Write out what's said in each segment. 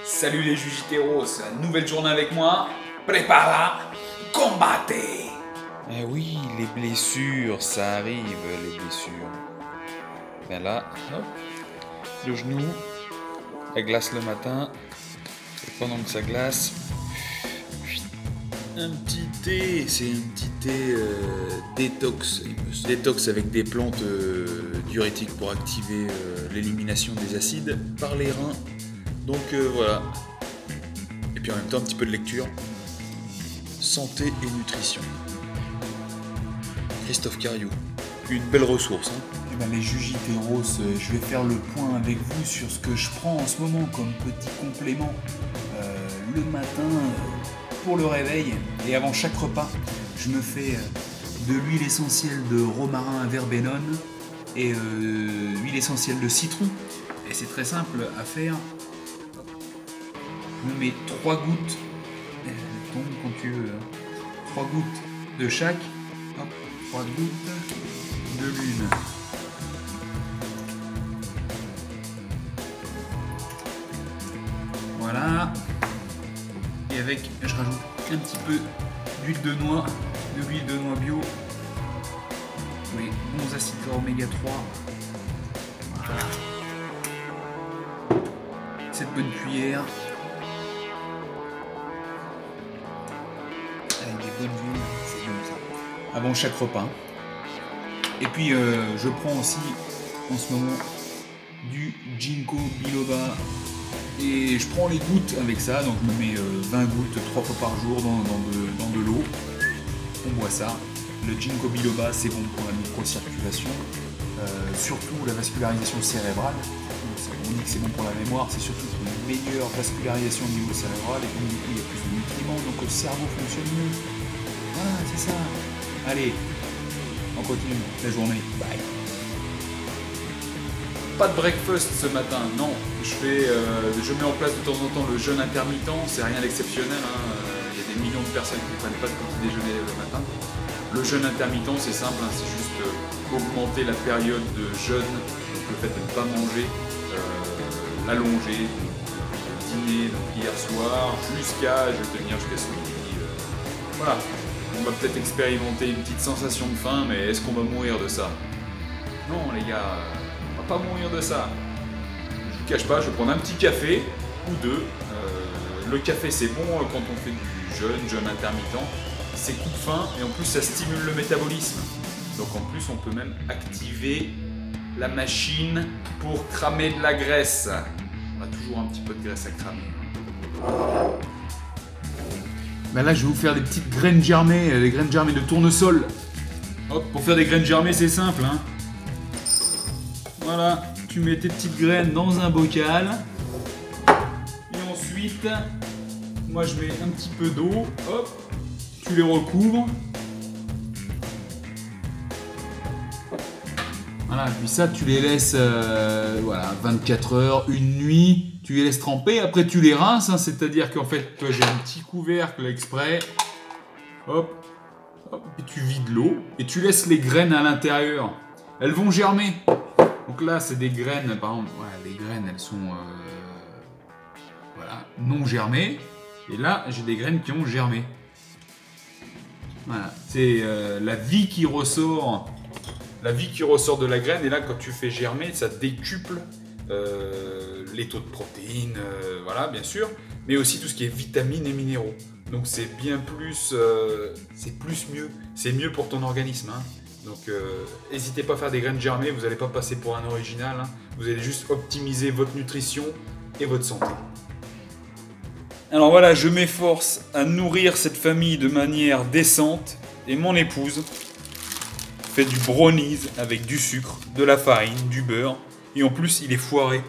Salut les Jujiteros, nouvelle journée avec moi. Prépara, combatte. Eh oui, les blessures, ça arrive, les blessures. Ben là, hop, le genou, la glace le matin, et pendant que ça glace, un petit thé, c'est un petit thé détox. Détox avec des plantes diurétiques pour activer l'élimination des acides par les reins. Donc voilà. Et puis en même temps, un petit peu de lecture. Santé et nutrition. Christophe Cariou. Une belle ressource. Hein. Eh ben, les Jujiteros, je vais faire le point avec vous sur ce que je prends en ce moment comme petit complément le matin pour le réveil. Et avant chaque repas, je me fais de l'huile essentielle de romarin verbenone et huile essentielle de citron. Et c'est très simple à faire. Je me mets 3 gouttes, elle tombe quand tu veux, 3 gouttes de chaque, hop, 3 gouttes de l'une. Voilà. Et avec, je rajoute un petit peu d'huile de noix, de l'huile de noix bio. Oui, bons acides gras oméga 3. Voilà. Cette bonne cuillère. Avec des bonnes huiles, c'est bon ça. Avant chaque repas. Et puis je prends aussi en ce moment du ginkgo biloba. Et je prends les gouttes avec ça, donc je me mets 20 gouttes 3 fois par jour dans de l'eau. On boit ça. Le ginkgo biloba, c'est bon pour la microcirculation, surtout la vascularisation cérébrale. On dit que c'est bon pour la mémoire, c'est surtout pour une meilleure vascularisation au niveau cérébral, et comme du coup il y a plus de nutriments, donc le cerveau fonctionne mieux. Voilà, c'est ça. Allez, on continue la journée. Bye. Pas de breakfast ce matin, non. Je mets en place de temps en temps le jeûne intermittent, c'est rien d'exceptionnel. Hein. Il y a des millions de personnes qui ne prennent pas de petit déjeuner le matin. Le jeûne intermittent, c'est simple, hein, c'est juste augmenter la période de jeûne, donc le fait de ne pas manger, l'allonger, dîner donc hier soir, je vais tenir jusqu'à ce midi. Voilà, on va peut-être expérimenter une petite sensation de faim, mais est-ce qu'on va mourir de ça? Non les gars, on va pas mourir de ça. Je vous cache pas, je vais prendre un petit café ou deux. Le café c'est bon quand on fait du jeûne intermittent. C'est coupe faim et en plus ça stimule le métabolisme. Donc en plus on peut même activer la machine pour cramer de la graisse. On a toujours un petit peu de graisse à cramer. Ben là je vais vous faire des petites graines germées, des graines germées de tournesol. Hop, pour faire des graines germées c'est simple. Hein. Voilà, tu mets tes petites graines dans un bocal. Et ensuite, moi je mets un petit peu d'eau. Hop. Tu les recouvres. Voilà, puis ça, tu les laisses 24 heures, une nuit, tu les laisses tremper. Après, tu les rinces, hein, c'est-à-dire qu'en fait, toi, j'ai un petit couvercle exprès. Hop, hop, et tu vides l'eau et tu laisses les graines à l'intérieur. Elles vont germer. Donc là, c'est des graines, par exemple, voilà, les graines, elles sont non germées. Et là, j'ai des graines qui ont germé. Voilà, c'est la vie qui ressort. La vie qui ressort de la graine, et là quand tu fais germer, ça décuple les taux de protéines, voilà bien sûr, mais aussi tout ce qui est vitamines et minéraux. Donc c'est bien plus, c'est plus mieux, c'est mieux pour ton organisme. Hein. Donc n'hésitez pas à faire des graines germées, vous n'allez pas passer pour un original, hein. Vous allez juste optimiser votre nutrition et votre santé. Alors voilà, je m'efforce à nourrir cette famille de manière décente, et mon épouse fait du brownies avec du sucre, de la farine, du beurre, et en plus il est foiré.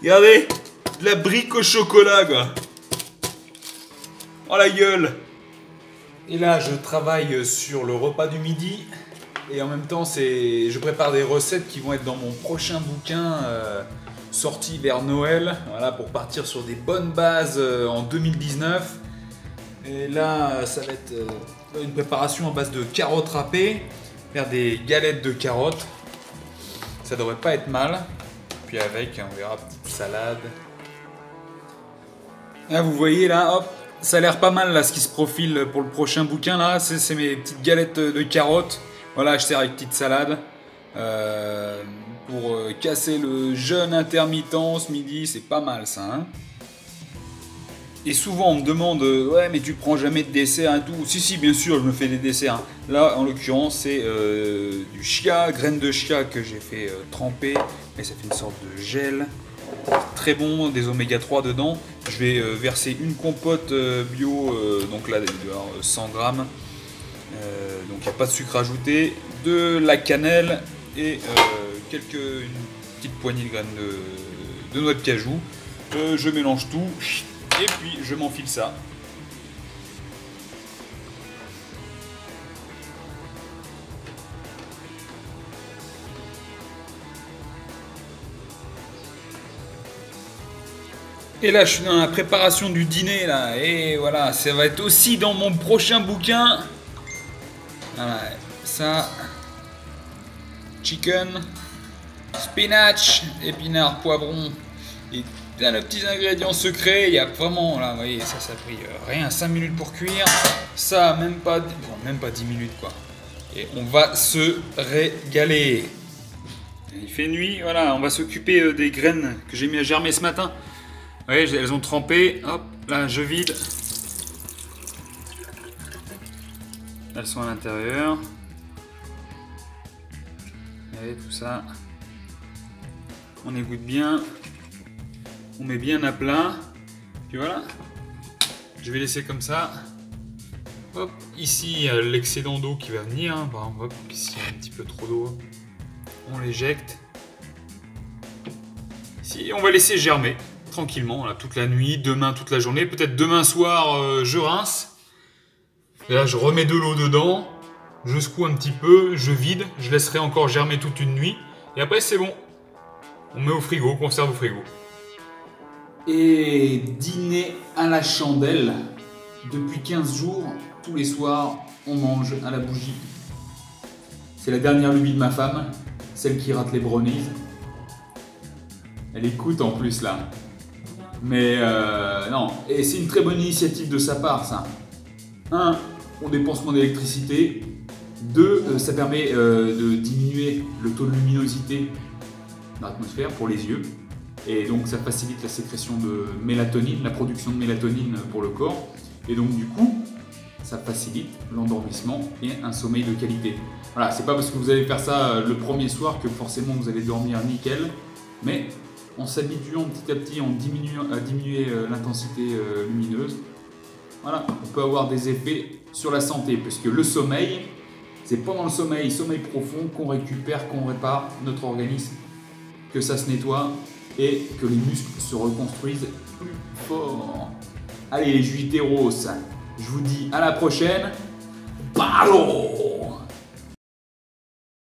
Regardez, de la brique au chocolat quoi. Oh la gueule. Et là je travaille sur le repas du midi, et en même temps je prépare des recettes qui vont être dans mon prochain bouquin sorti vers Noël, voilà, pour partir sur des bonnes bases en 2019. Et là ça va être une préparation à base de carottes râpées, faire des galettes de carottes, ça devrait pas être mal. Puis avec, on verra, petite salade. Là, vous voyez là, hop, ça a l'air pas mal là ce qui se profile pour le prochain bouquin là. C'est mes petites galettes de carottes. Voilà, je sers avec petite salade pour casser le jeûne intermittent ce midi. C'est pas mal ça. Hein. Et souvent on me demande ouais mais tu prends jamais de dessert et tout. Si bien sûr je me fais des desserts. Hein. Là en l'occurrence c'est du chia, graines de chia que j'ai fait tremper et ça fait une sorte de gel. Très bon, des oméga 3 dedans. Je vais verser une compote bio, donc là il doit y avoir 100 grammes. Donc il n'y a pas de sucre ajouté, de la cannelle et une petite poignée de graines de noix de cajou. Je mélange tout. Et puis je m'enfile ça. Et là je suis dans la préparation du dîner là. Et voilà, ça va être aussi dans mon prochain bouquin. Voilà, ça. Chicken, spinach, épinards, poivrons et plein de petits ingrédients secrets. Il y a vraiment, là, vous voyez, ça a pris rien, 5 minutes pour cuire. Ça, même pas 10 minutes, quoi. Et on va se régaler. Il fait nuit, voilà, on va s'occuper des graines que j'ai mis à germer ce matin. Vous voyez, elles ont trempé. Hop, là, je vide. Elles sont à l'intérieur. Et tout ça. On égoutte bien. On met bien à plat. Puis voilà. Je vais laisser comme ça. Hop, ici il y a l'excédent d'eau qui va venir. Hein. Bon, hop, ici il y a un petit peu trop d'eau. On l'éjecte. Ici, on va laisser germer tranquillement là, toute la nuit, demain toute la journée. Peut-être demain soir je rince. Et là je remets de l'eau dedans. Je secoue un petit peu, je vide, je laisserai encore germer toute une nuit. Et après c'est bon. On met au frigo, conserve au frigo. Et dîner à la chandelle. Depuis 15 jours, tous les soirs, on mange à la bougie. C'est la dernière lubie de ma femme, celle qui rate les brownies. Elle écoute en plus là. Mais non, et c'est une très bonne initiative de sa part ça. 1, on dépense moins d'électricité. 2, ça permet de diminuer le taux de luminosité dans l'atmosphère pour les yeux. Et donc ça facilite la sécrétion de mélatonine, la production de mélatonine pour le corps. Et donc du coup, ça facilite l'endormissement et un sommeil de qualité. Voilà, c'est pas parce que vous allez faire ça le premier soir que forcément vous allez dormir nickel. Mais en s'habituant petit à petit, à diminuer l'intensité lumineuse, voilà, on peut avoir des effets sur la santé. Puisque le sommeil, c'est pendant le sommeil profond qu'on récupère, qu'on répare notre organisme, que ça se nettoie et que les muscles se reconstruisent plus fort. Allez les juiteros, je vous dis à la prochaine. Ballon!